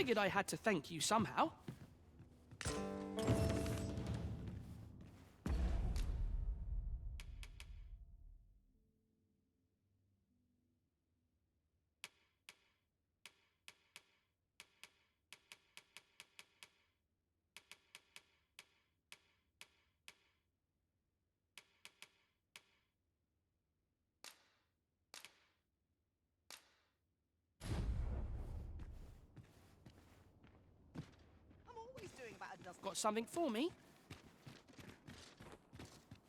figured I had to thank you somehow. Got something for me?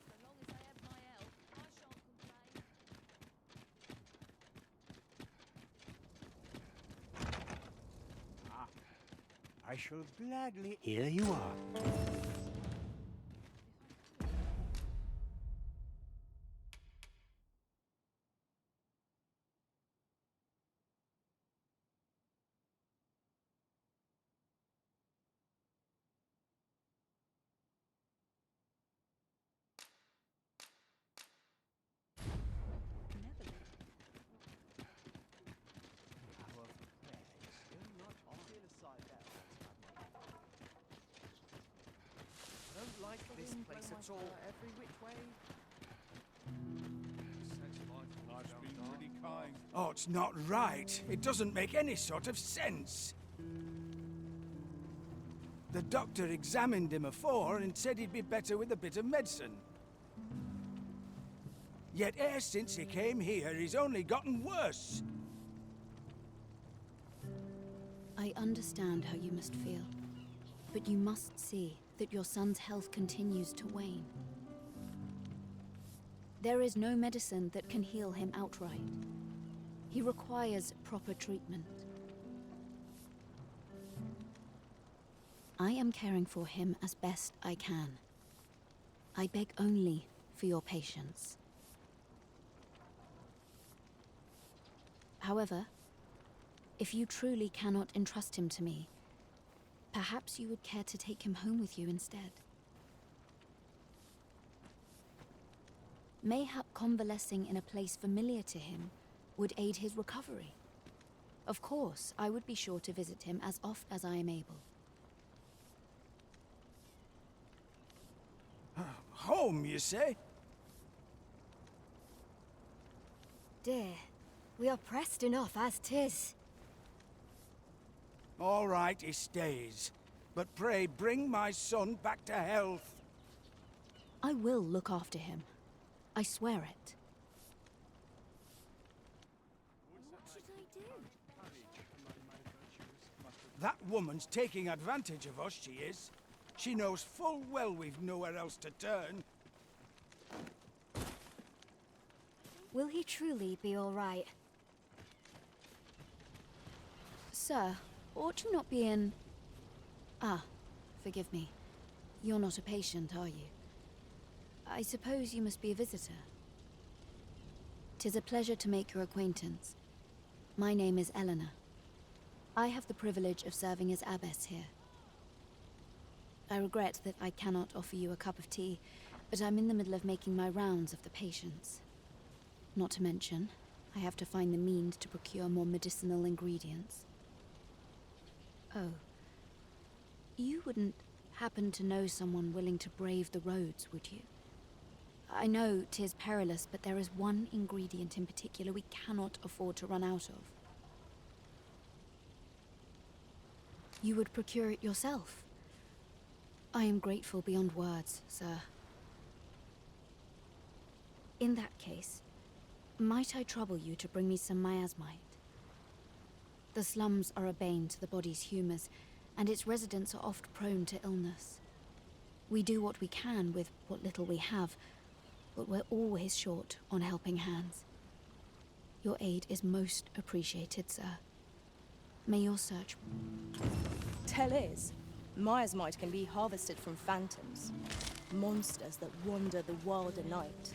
So long as I have my help, I shan't complain. I shall gladly... Here you are. This place at all. Every which way. Life's been pretty kind. Oh, it's not right. It doesn't make any sort of sense. The doctor examined him afore and said he'd be better with a bit of medicine. Yet e'er since he came here, he's only gotten worse. I understand how you must feel, but you must see that your son's health continues to wane. There is no medicine that can heal him outright. He requires proper treatment. I am caring for him as best I can. I beg only for your patience. However, if you truly cannot entrust him to me, perhaps you would care to take him home with you instead. Mayhap convalescing in a place familiar to him would aid his recovery. Of course, I would be sure to visit him as oft as I am able. Home, you say? Dear, we are pressed enough as 'tis. All right, he stays. But pray, bring my son back to health. I will look after him. I swear it. What should I do? That woman's taking advantage of us, she is. She knows full well we've nowhere else to turn. Will he truly be all right? Sir, ought you not be in... Ah, forgive me. You're not a patient, are you? I suppose you must be a visitor. 'Tis a pleasure to make your acquaintance. My name is Eleanor. I have the privilege of serving as abbess here. I regret that I cannot offer you a cup of tea, but I'm in the middle of making my rounds of the patients. Not to mention, I have to find the means to procure more medicinal ingredients. Oh. You wouldn't happen to know someone willing to brave the roads, would you? I know 'tis perilous, but there is one ingredient in particular we cannot afford to run out of. You would procure it yourself? I am grateful beyond words, sir. In that case, might I trouble you to bring me some miasmite? The slums are a bane to the body's humors, and its residents are oft prone to illness. We do what we can with what little we have, but we're always short on helping hands. Your aid is most appreciated, sir. May your search... Tell is, miasmite can be harvested from phantoms, monsters that wander the wilder night.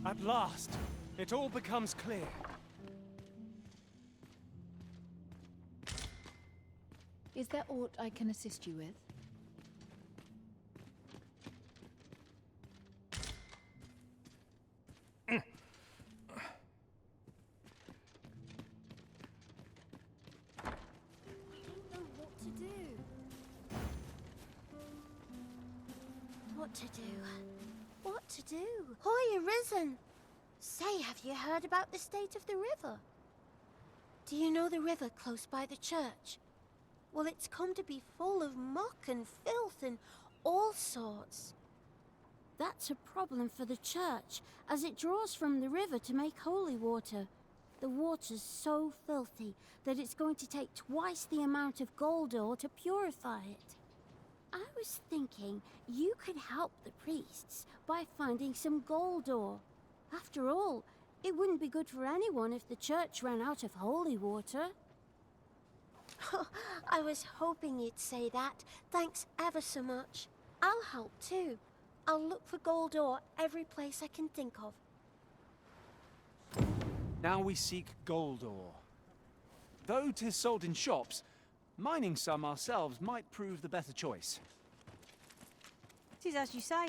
At last, it all becomes clear. Is there aught I can assist you with? what to do. What to do? Hoy, Arisen! Say, have you heard about the state of the river? Do you know the river close by the church? Well, it's come to be full of muck and filth and all sorts. That's a problem for the church, as it draws from the river to make holy water. The water's so filthy that it's going to take twice the amount of gold ore to purify it. I was thinking you could help the priests by finding some gold ore. After all, it wouldn't be good for anyone if the church ran out of holy water. I was hoping you'd say that. Thanks ever so much. I'll help too. I'll look for gold ore every place I can think of. Now we seek gold ore. Though 'tis sold in shops, mining some ourselves might prove the better choice. 'Tis as you say.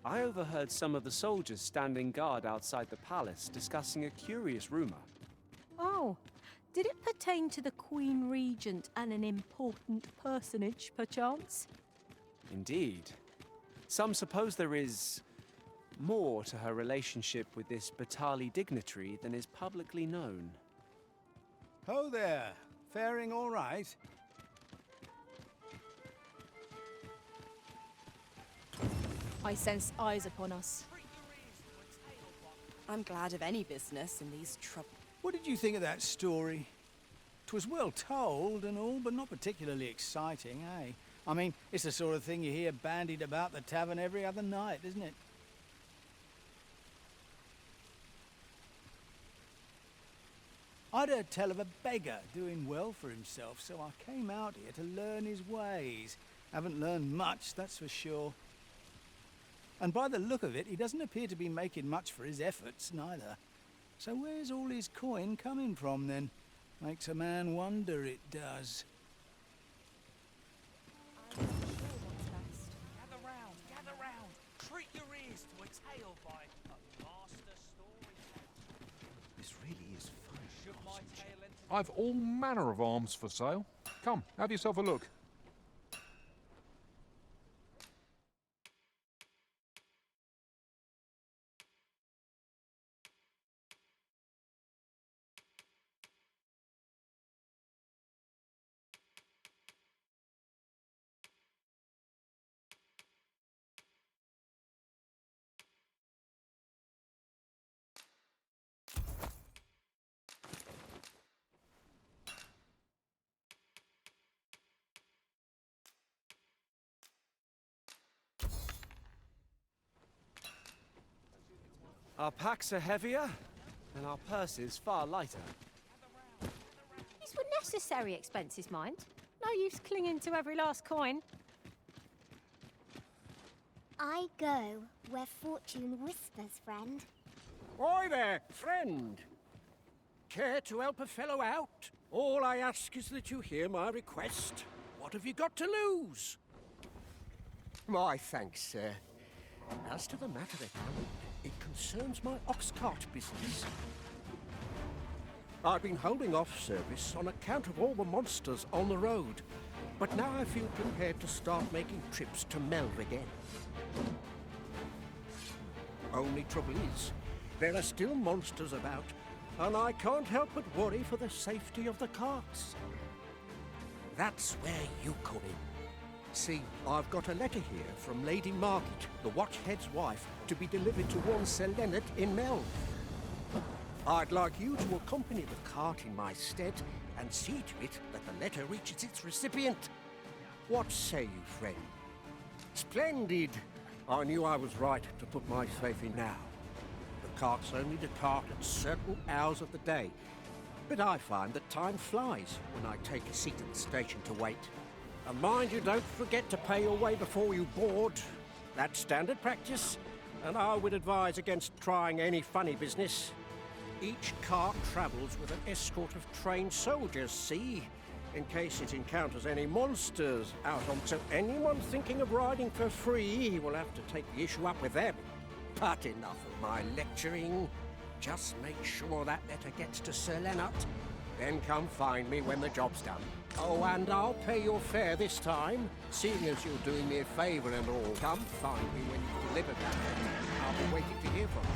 I overheard some of the soldiers standing guard outside the palace discussing a curious rumor. Oh, did it pertain to the Queen Regent and an important personage, perchance? Indeed. Some suppose there is more to her relationship with this Batali dignitary than is publicly known. Ho there. Faring all right? I sense eyes upon us. I'm glad of any business in these troubles. What did you think of that story? 'Twas well told and all, but not particularly exciting, eh? I mean, it's the sort of thing you hear bandied about the tavern every other night, isn't it? I'd heard tell of a beggar doing well for himself, so I came out here to learn his ways. Haven't learned much, that's for sure. And by the look of it, he doesn't appear to be making much for his efforts, neither. So where's all his coin coming from, then? Makes a man wonder, it does. Gather round, gather round. Treat your ears to a tale by a master storyteller. This really is fun. Should my tale enter I've all manner of arms for sale. Come, have yourself a look. Our packs are heavier, and our purses far lighter. These were necessary expenses, mind. No use clinging to every last coin. I go where fortune whispers, friend. Oi there, friend! Care to help a fellow out? All I ask is that you hear my request. What have you got to lose? My thanks, sir. As to the matter at hand, it concerns my ox cart business. I've been holding off service on account of all the monsters on the road, but now I feel prepared to start making trips to Melv again. Only trouble is, there are still monsters about, and I can't help but worry for the safety of the carts. That's where you come in. See, I've got a letter here from Lady Margaret, the Watchhead's wife, to be delivered to one Sir Leonard in Melv. I'd like you to accompany the cart in my stead and see to it that the letter reaches its recipient. What say you, friend? Splendid! I knew I was right to put my faith in now. The carts only depart at certain hours of the day, but I find that time flies when I take a seat at the station to wait. And mind you, don't forget to pay your way before you board. That's standard practice, and I would advise against trying any funny business. Each cart travels with an escort of trained soldiers, see? In case it encounters any monsters out on... So anyone thinking of riding for free will have to take the issue up with them. But enough of my lecturing. Just make sure that letter gets to Sir Leonard. Then come find me when the job's done. Oh, and I'll pay your fare this time, seeing as you're doing me a favour and all. Come find me when you've delivered that letter. I'll be waiting to hear from you.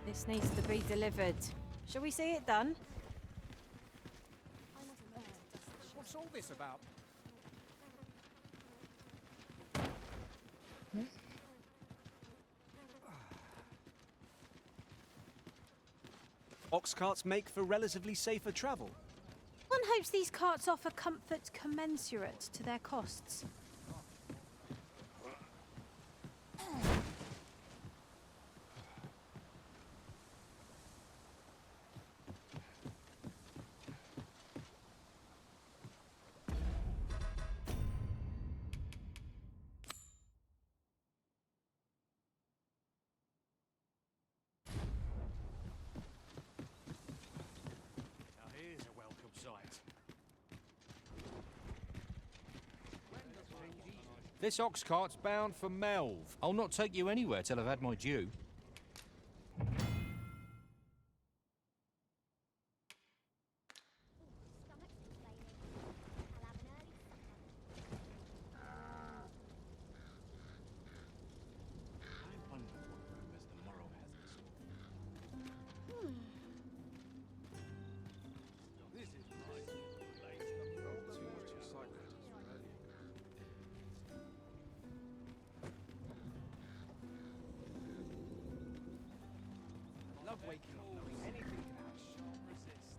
This needs to be delivered. Shall we see it done? What's all this about? Ox carts make for relatively safer travel. One hopes these carts offer comfort commensurate to their costs. Now here's a welcome sight. This ox cart's bound for Melv. I'll not take you anywhere till I've had my due.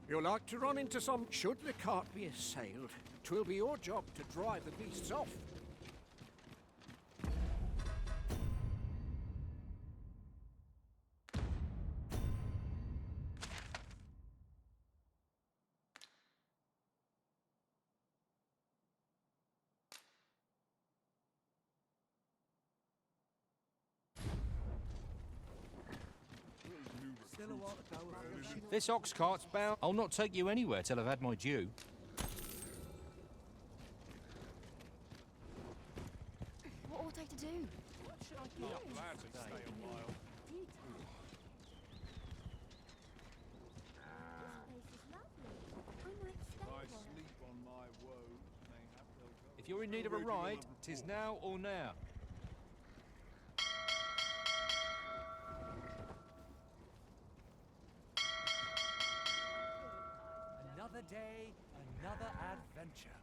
You'll like to run into some... Should the cart be assailed, 'twill be your job to drive the beasts off. This ox cart's bound... I'll not take you anywhere till I've had my due. What ought I to do? What should I do? I'm glad to stay a while. If you're in need of a ride, 'tis now or now. Another day, another adventure.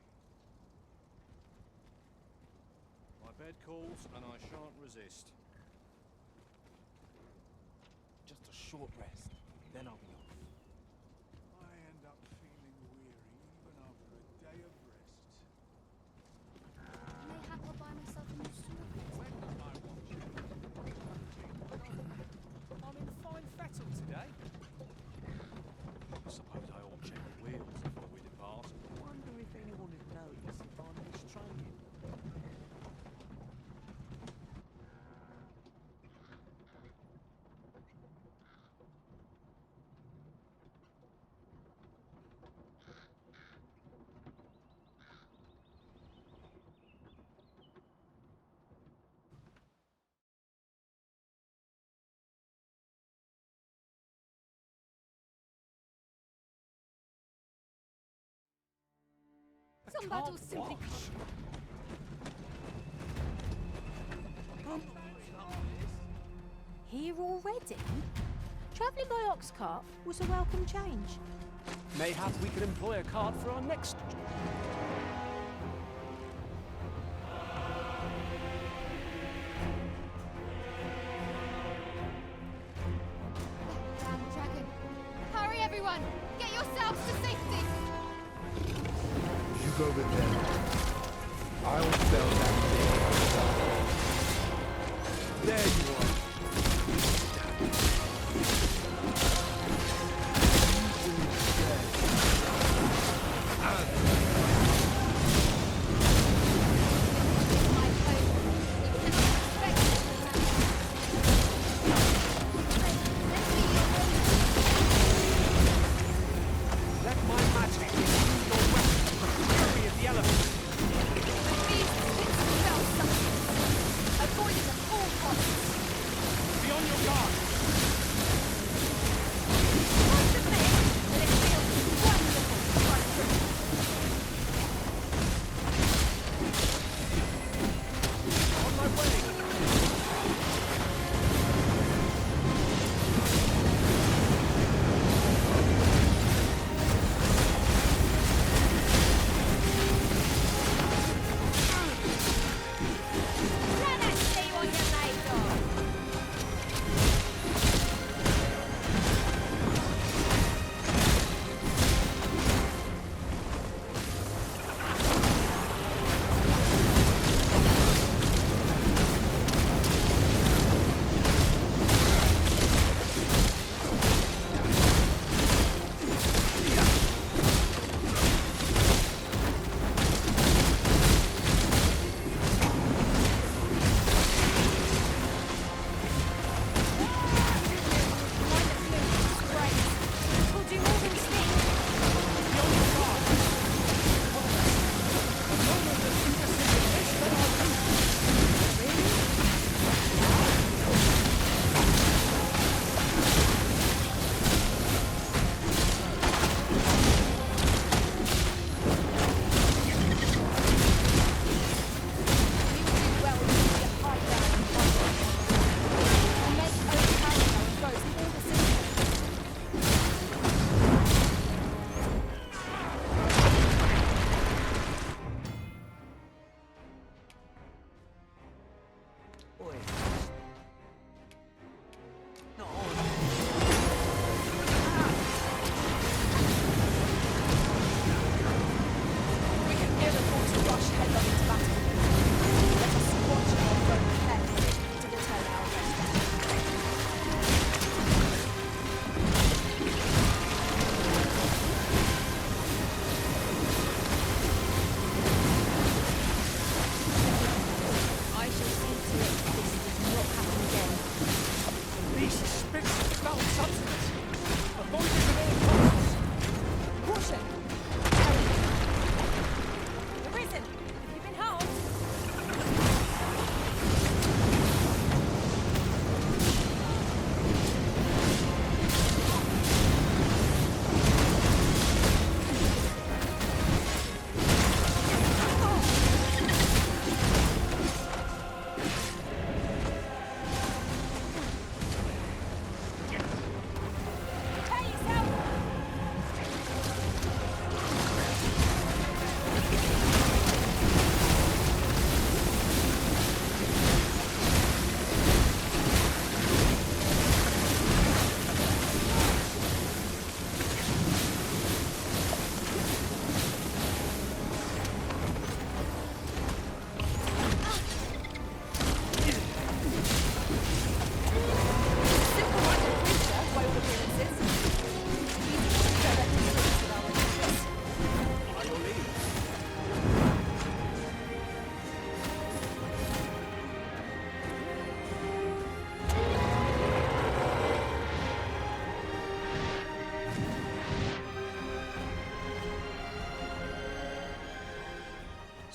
My bed calls and I shan't resist. Just a short rest, then I'll be off. I end up feeling weary even after a day of rest. Mayhap I'll buy myself a new sword. I'm in fine fettle today. I suppose I ought to check the wheels before we depart. Wonder if anyone would notice if I'm mistraining. Some battles simply Here already? Travelling by ox cart was a welcome change. Mayhap we could employ a cart for our next job. Everyone, get yourselves to safety! You go with them. I'll spell that thing. There you are.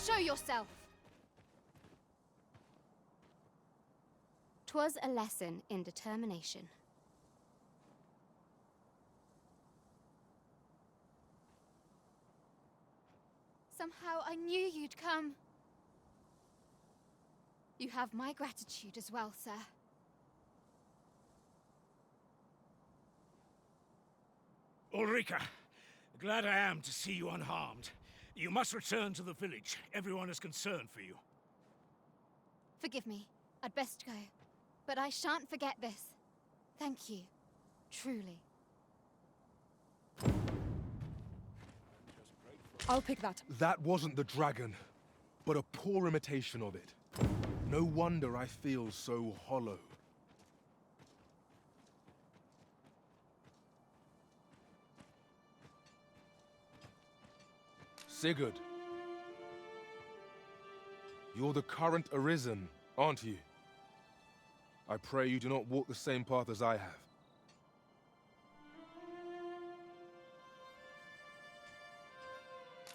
Show yourself! 'Twas a lesson in determination. Somehow I knew you'd come. You have my gratitude as well, sir. Ulrika, glad I am to see you unharmed. You must return to the village. Everyone is concerned for you. Forgive me. I'd best go. But I shan't forget this. Thank you. Truly. I'll pick that. That wasn't the dragon, but a poor imitation of it. No wonder I feel so hollow. Sigurd. You're the current Arisen, aren't you? I pray you do not walk the same path as I have.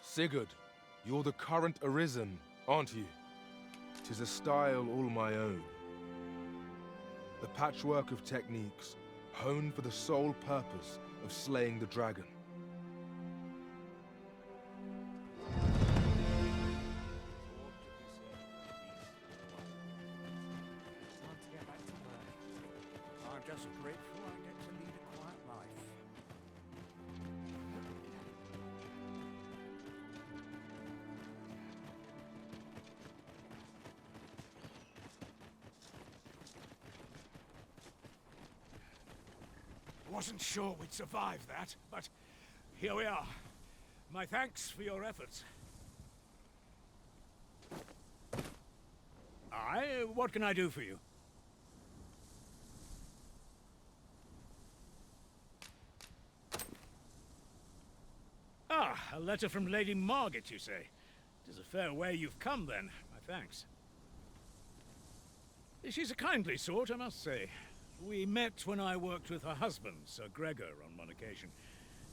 Sigurd, you're the current Arisen, aren't you? 'Tis a style all my own. The patchwork of techniques, honed for the sole purpose of slaying the dragon. Time to get back to work. I'm just grateful I get to lead a quiet life. Wasn't sure we'd survive that, but here we are. My thanks for your efforts. What can I do for you? Ah, a letter from Lady Margaret, you say? 'Tis a fair way you've come, then. My thanks. She's a kindly sort, I must say. We met when I worked with her husband, Sir Gregor, on one occasion.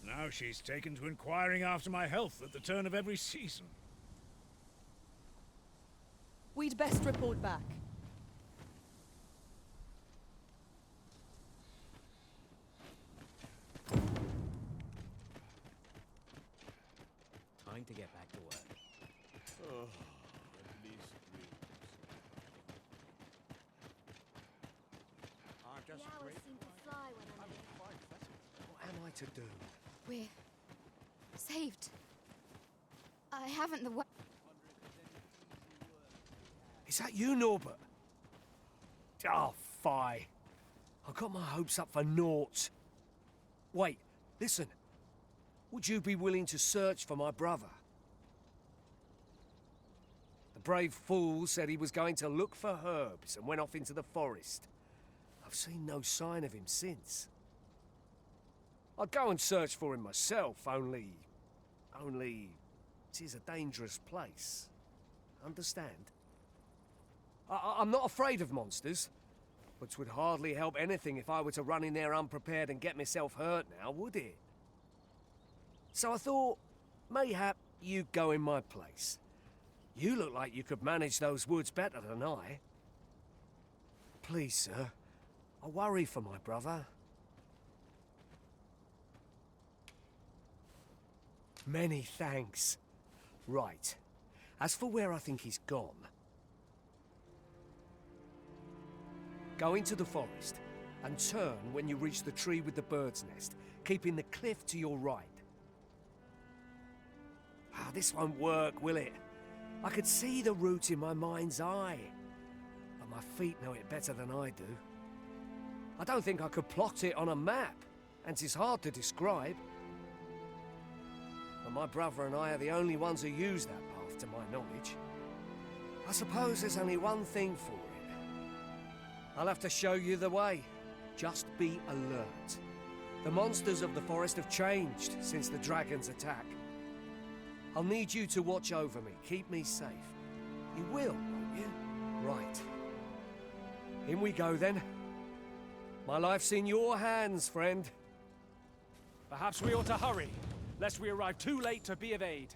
Now she's taken to inquiring after my health at the turn of every season. We'd best report back. Time to get back to work. Oh, at least I'm just The hours seem to fly when I'm here. What am I to do? We're saved. I haven't the Is that you, Norbert? Oh, fie. I got my hopes up for naught. Wait, listen. Would you be willing to search for my brother? The brave fool said he was going to look for herbs and went off into the forest. I've seen no sign of him since. I'd go and search for him myself, only... it is a dangerous place. Understand? I'm not afraid of monsters, but 'twould hardly help anything if I were to run in there unprepared and get myself hurt now, would it? So I thought, mayhap you'd go in my place. You look like you could manage those woods better than I. Please, sir, I worry for my brother. Many thanks. Right. As for where I think he's gone, go into the forest and turn when you reach the tree with the bird's nest, keeping the cliff to your right. Ah, this won't work, will it? I could see the route in my mind's eye, but my feet know it better than I do. I don't think I could plot it on a map, and 'tis hard to describe. But my brother and I are the only ones who use that path, to my knowledge. I suppose there's only one thing for it. I'll have to show you the way. Just be alert. The monsters of the forest have changed since the dragon's attack. I'll need you to watch over me, keep me safe. You will, won't you? Right. In we go, then. My life's in your hands, friend. Perhaps we ought to hurry, lest we arrive too late to be of aid.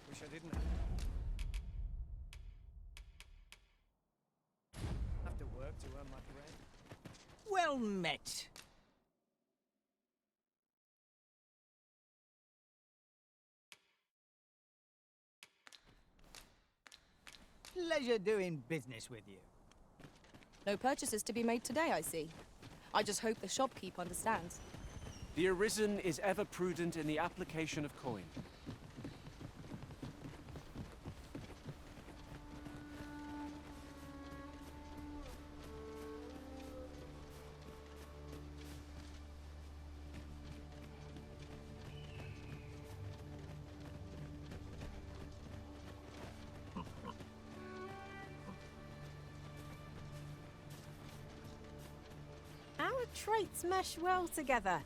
Wish I didn't have to work to earn my bread. Well met. Pleasure doing business with you. No purchases to be made today, I see. I just hope the shopkeep understands. The Arisen is ever prudent in the application of coin. Our traits mesh well together.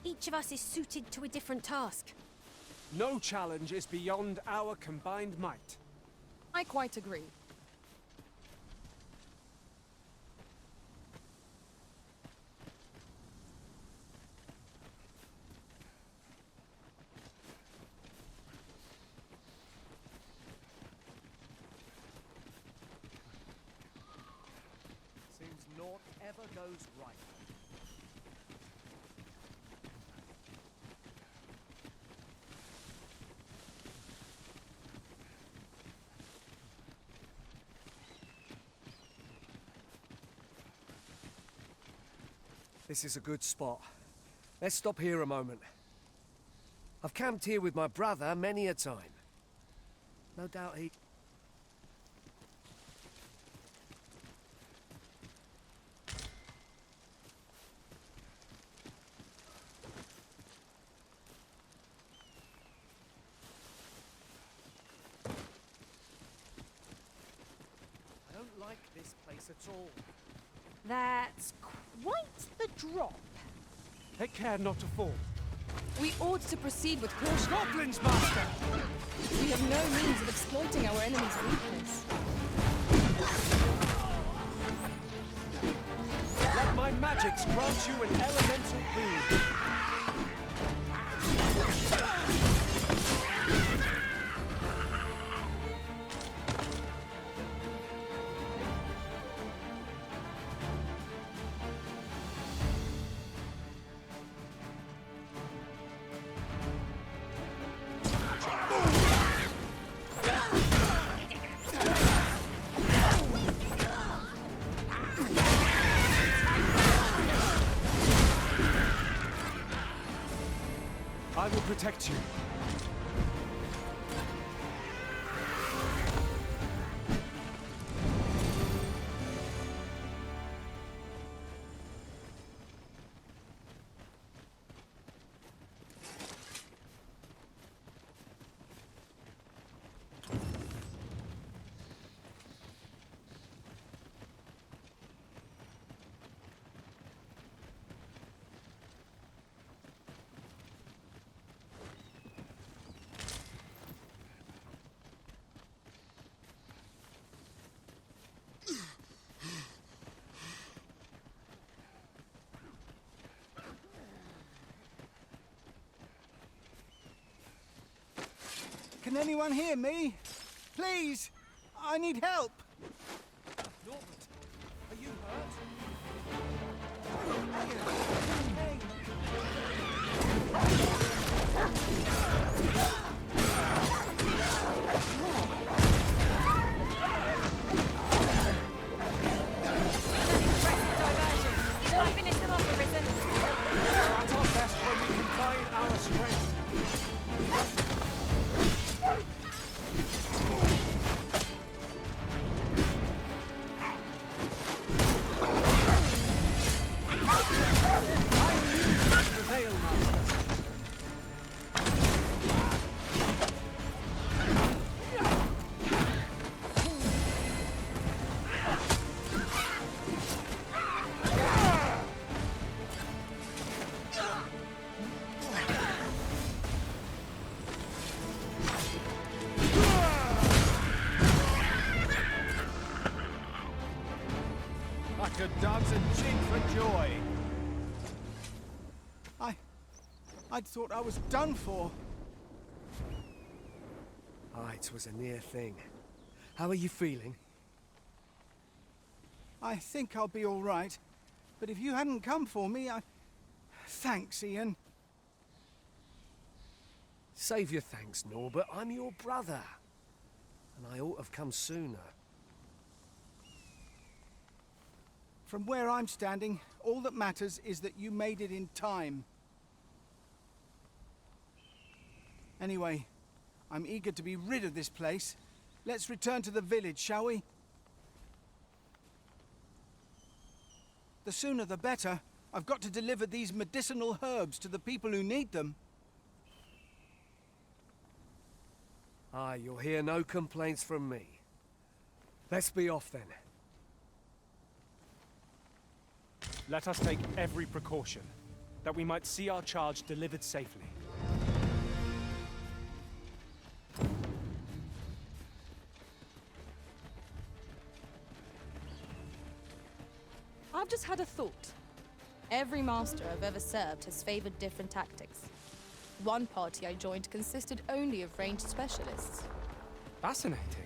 Each of us is suited to a different task. No challenge is beyond our combined might. I quite agree. Seems naught ever goes right. This is a good spot. Let's stop here a moment. I've camped here with my brother many a time. No doubt he... I don't like this place at all. That's quite the drop. Take care not to fall. We ought to proceed with caution. Goblins, master! We have no means of exploiting our enemy's weakness. Let my magics grant you an elemental boon. I will protect you. Can anyone hear me? Please! I need help! Norbert, are you hurt? Shall I finish them off, Arisen? At our best when we combine our strength. I could dance and jig for joy. I'd thought I was done for. Ah, it was a near thing. How are you feeling? I think I'll be all right. But if you hadn't come for me, Thanks, Ian. Save your thanks, Norbert. I'm your brother. And I ought to have come sooner. From where I'm standing, all that matters is that you made it in time. Anyway, I'm eager to be rid of this place. Let's return to the village, shall we? The sooner the better. I've got to deliver these medicinal herbs to the people who need them. Aye, you'll hear no complaints from me. Let's be off then. Let us take every precaution, that we might see our charge delivered safely. I've just had a thought. Every master I've ever served has favored different tactics. One party I joined consisted only of ranged specialists. Fascinating.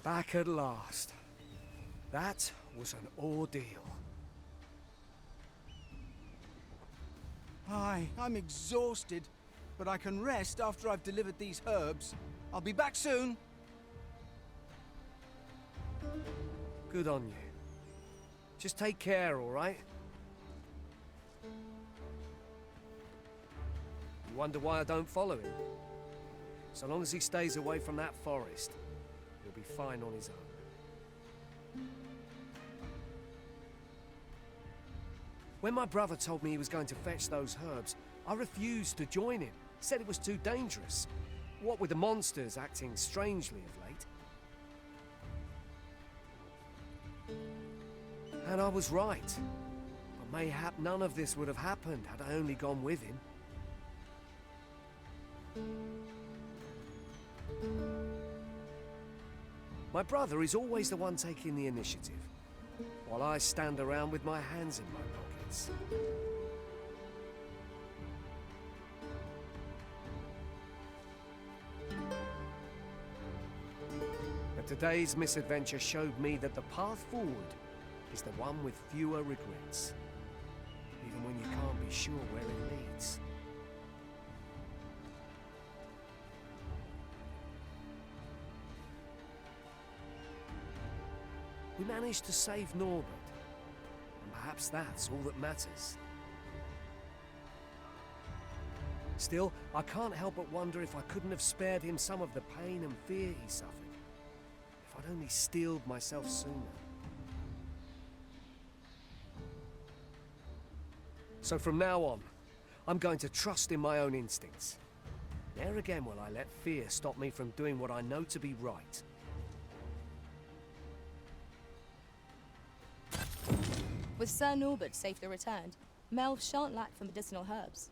Back at last. That was an ordeal. Aye, I'm exhausted, but I can rest after I've delivered these herbs. I'll be back soon. Good on you. Just take care, all right? You wonder why I don't follow him? So long as he stays away from that forest, he'll be fine on his own. When my brother told me he was going to fetch those herbs, I refused to join him. Said it was too dangerous. What with the monsters acting strangely of late. And I was right. But mayhap none of this would have happened had I only gone with him. My brother is always the one taking the initiative, while I stand around with my hands in my pockets. But today's misadventure showed me that the path forward is the one with fewer regrets, even when you can't be sure where it leads. We managed to save Norbert, and perhaps that's all that matters. Still, I can't help but wonder if I couldn't have spared him some of the pain and fear he suffered, if I'd only steeled myself sooner. So from now on, I'm going to trust in my own instincts. Never again will I let fear stop me from doing what I know to be right. With Sir Norbert safely returned, Melv shan't lack for medicinal herbs.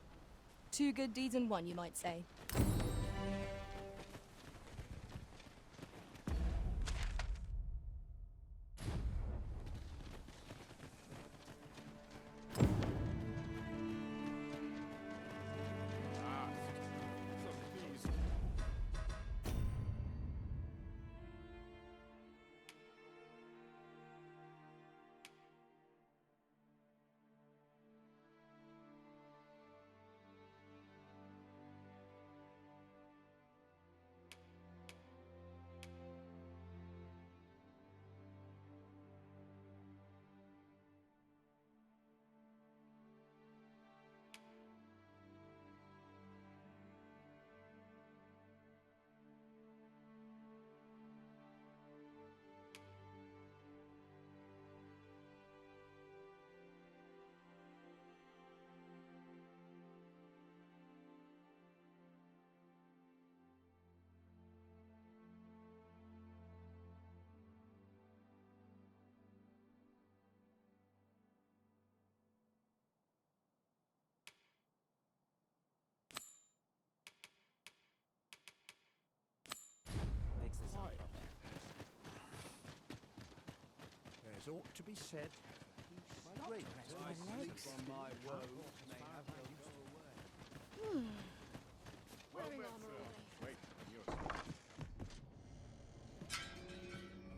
Two good deeds in one, you might say. as ought to be said. Great my legs. On my woe may have no useful word.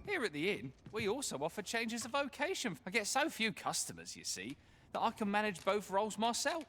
Here at the inn, we also offer changes of vocation. I get so few customers, you see, that I can manage both roles myself.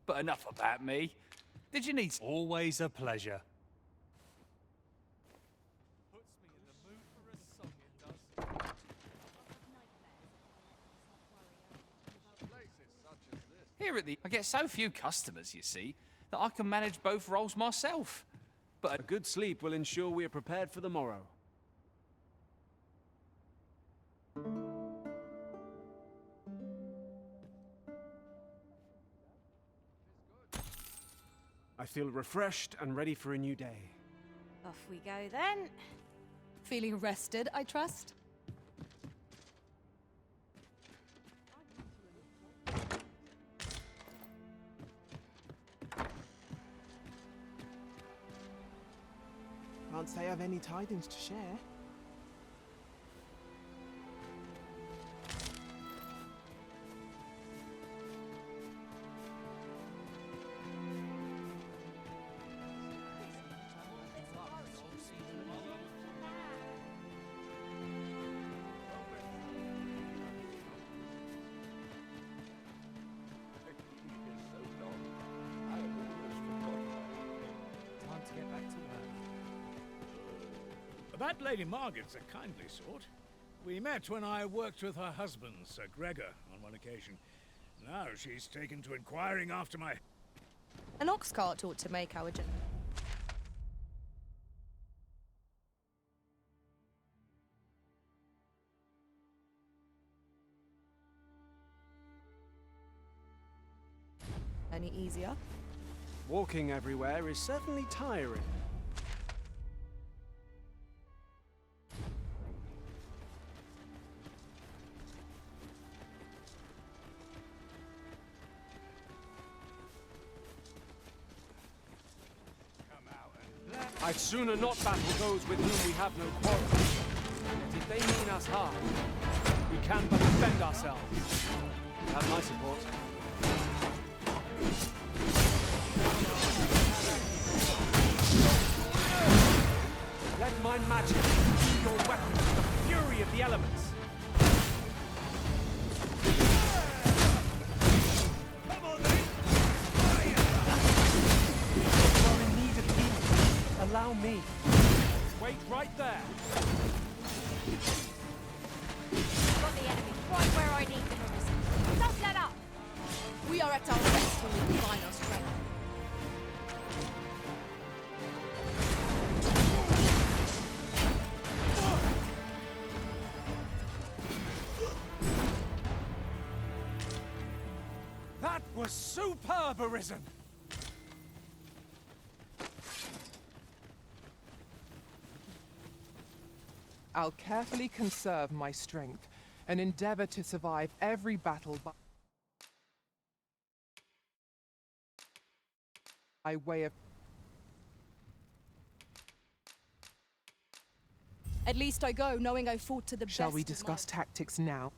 But enough about me. Did you need... Always a pleasure. Puts me in the mood for a song, it does. Here at the... I get so few customers, you see, that I can manage both roles myself. But A good sleep will ensure we are prepared for the morrow. I feel refreshed and ready for a new day. Off we go then. Feeling rested, I trust? Can't say I've any tidings to share. That Lady Margaret's a kindly sort. We met when I worked with her husband, Sir Gregor, on one occasion. Now she's taken to inquiring after my... An ox cart ought to make our journey. Any easier? Walking everywhere is certainly tiring. I'd sooner not battle those with whom we have no quarrel. Yet if they mean us harm, we can but defend ourselves. You have my support. Let my magic be your weapon to the fury of the elements. Allow me. Wait right there. Got the enemy right where I need them, Arisen. Don't let up! We are at our best when we combine our strength. That was superb, Arisen! I'll carefully conserve my strength and endeavor to survive every battle by way of... At least I go knowing I fought to the best. Shall we discuss tactics now?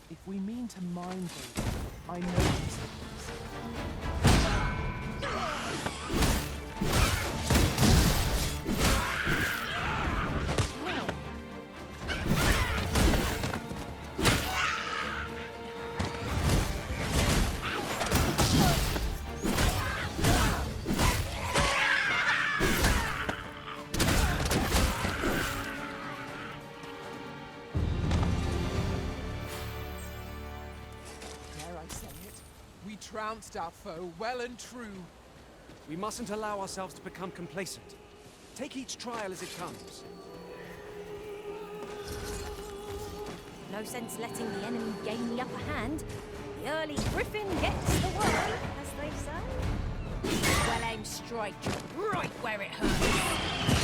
If we mean to mind these, I know these things. trounced our foe well and true. We mustn't allow ourselves to become complacent. Take each trial as it comes. No sense letting the enemy gain the upper hand. The early griffin gets the worm, as they say. Well-aimed strike, right where it hurts.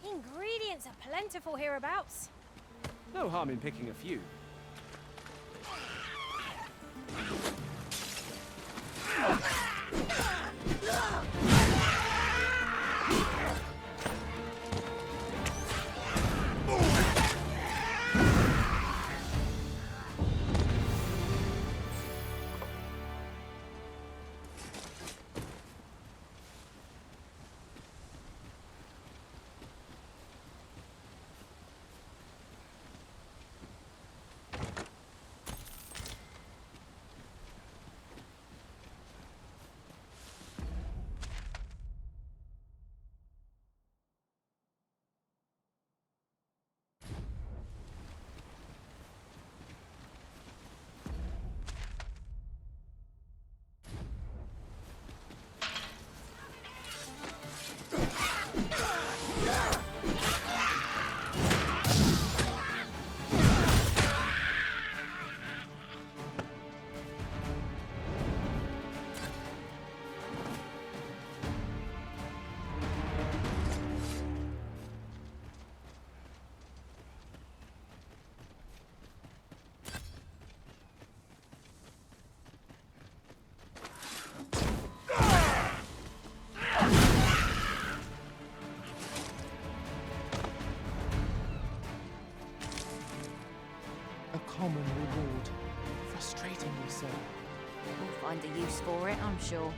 Ingredients are plentiful hereabouts. No harm in picking a few. Common reward. Frustratingly so. We'll find a use for it, I'm sure.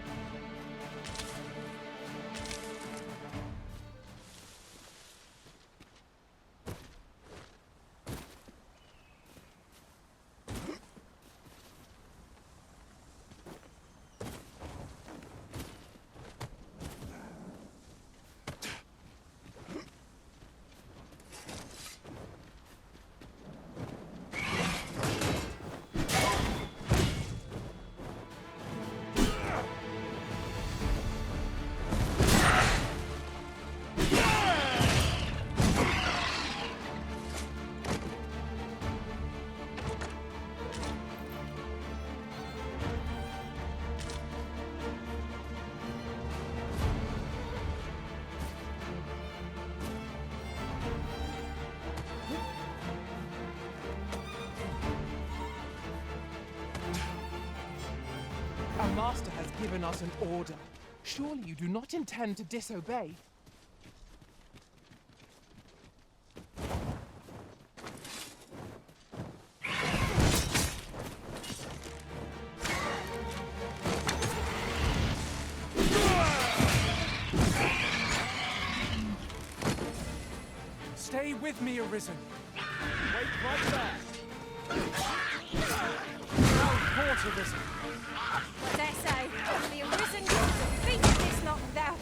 Our master has given us an order. Surely you do not intend to disobey? Stay with me, Arisen. Wait right there. Now, court, Arisen. What dare say, the Arisen can defeat this lot without us.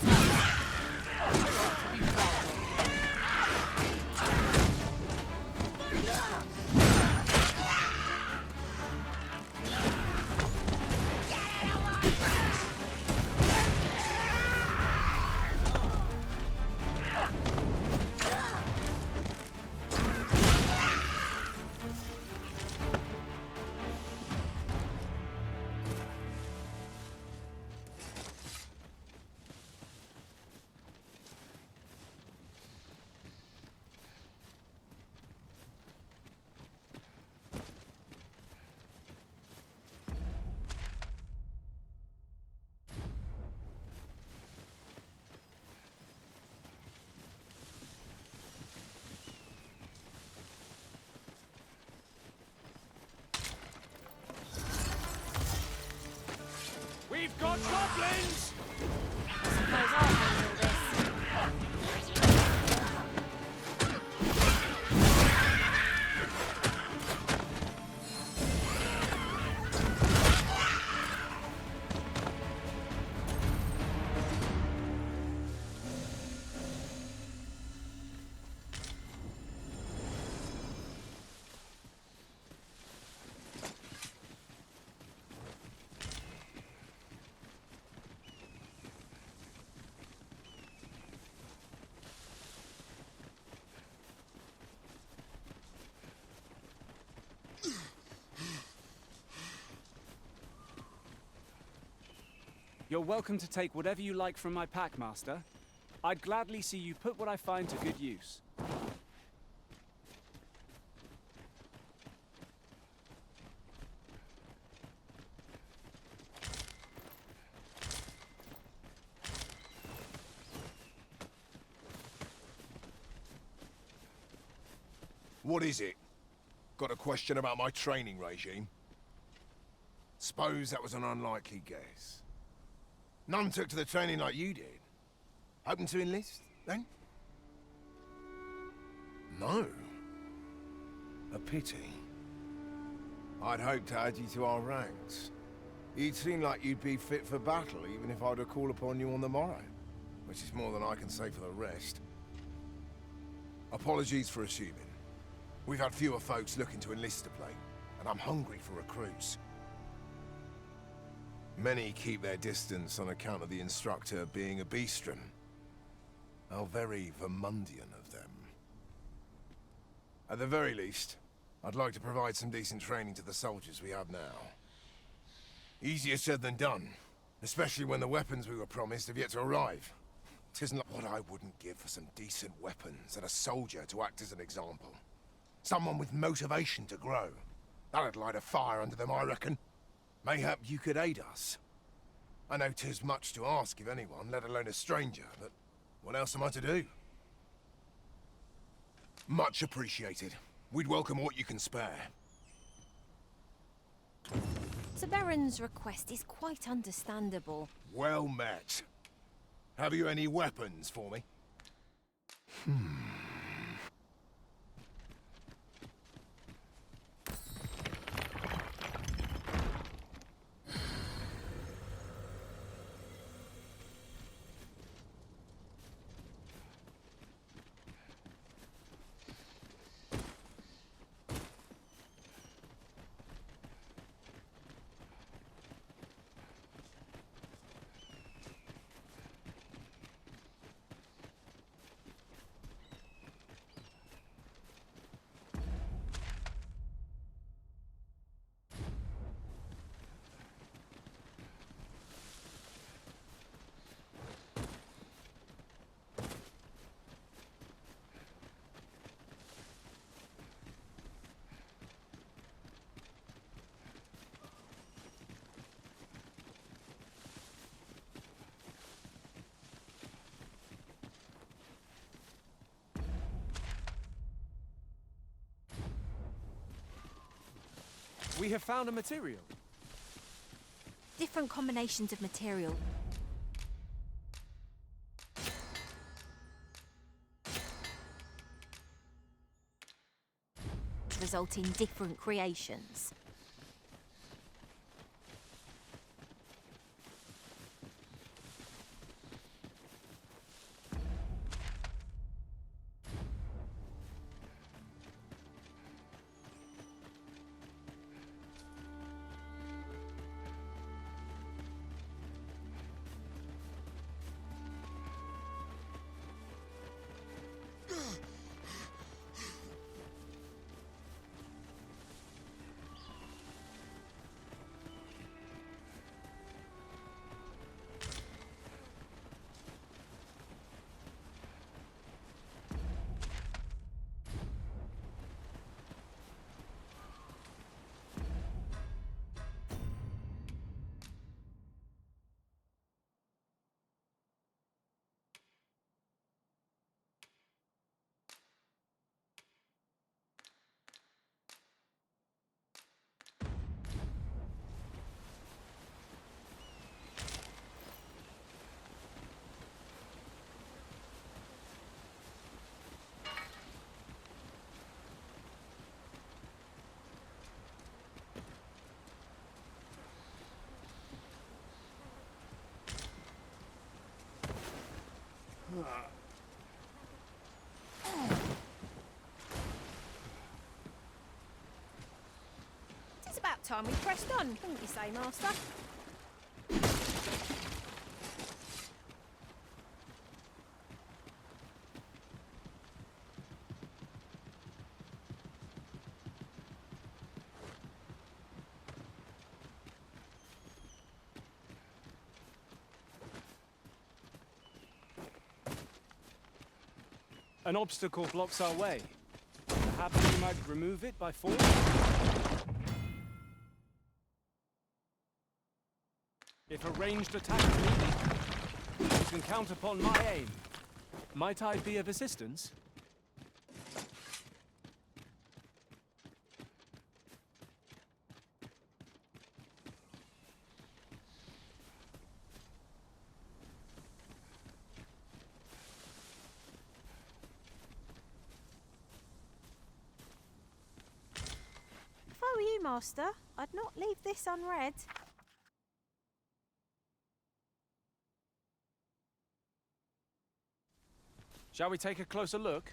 We've got goblins! I suppose I'll handle this. You're welcome to take whatever you like from my pack, Master. I'd gladly see you put what I find to good use. What is it? Got a question about my training regime? Suppose that was an unlikely guess. None took to the training like you did. Hoping to enlist, then? No. A pity. I'd hoped to add you to our ranks. You'd seem like you'd be fit for battle, even if I were to call upon you on the morrow. Which is more than I can say for the rest. Apologies for assuming. We've had fewer folks looking to enlist of late, and I'm hungry for recruits. Many keep their distance on account of the instructor being a beastren. How very Vermundian of them. At the very least, I'd like to provide some decent training to the soldiers we have now. Easier said than done, especially when the weapons we were promised have yet to arrive. 'Tisn't like what I wouldn't give for some decent weapons and a soldier to act as an example. Someone with motivation to grow. That'd light a fire under them, I reckon. Mayhap you could aid us. I know 'tis much to ask of anyone, let alone a stranger, but what else am I to do? Much appreciated. We'd welcome what you can spare. Sir Baron's request is quite understandable. Well met. Have you any weapons for me? We have found a material. Different combinations of material. Result in different creations. It's about time we pressed on, wouldn't you say, Master? An obstacle blocks our way. Perhaps we might remove it by force? If a ranged attack is needed, you can count upon my aim. Might I be of assistance? If I were you, Master, I'd not leave this unread. Shall we take a closer look?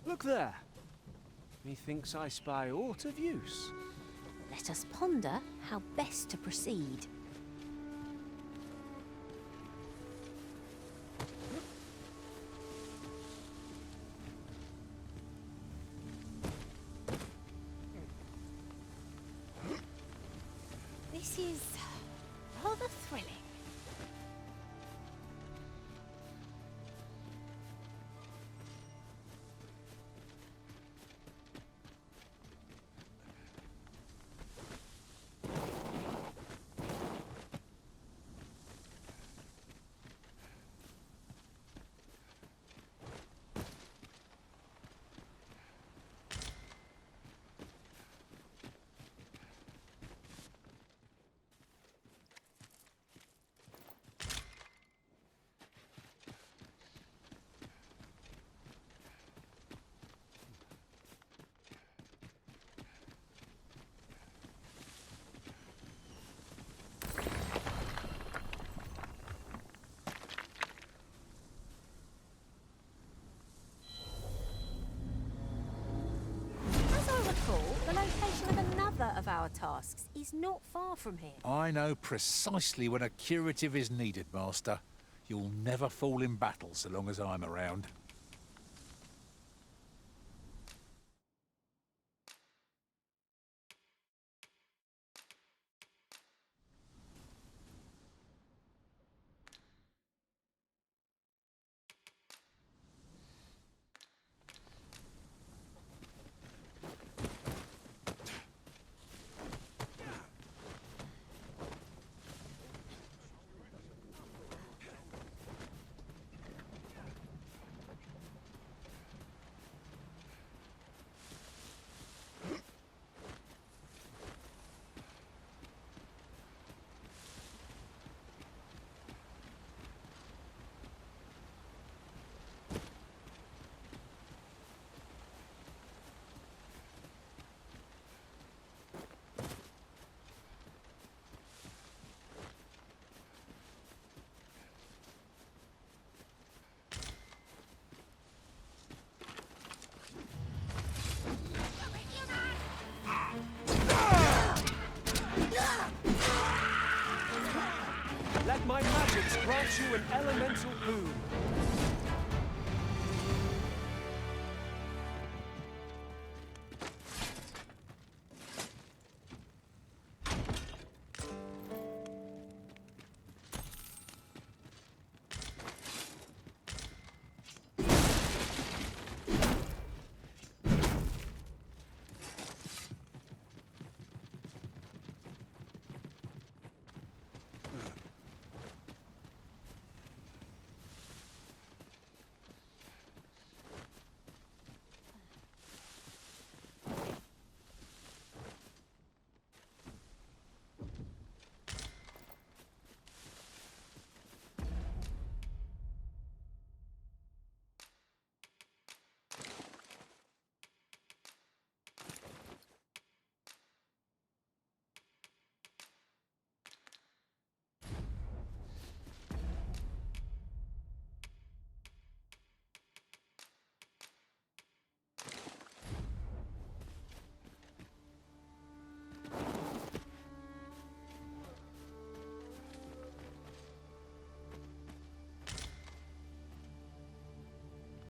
Look there. Methinks I spy aught of use. Let us ponder how best to proceed. This is rather thrilling. The location of another of our tasks is not far from here. I know precisely when a curative is needed, Master. You'll never fall in battle so long as I'm around. Let my magics grant you an elemental boon.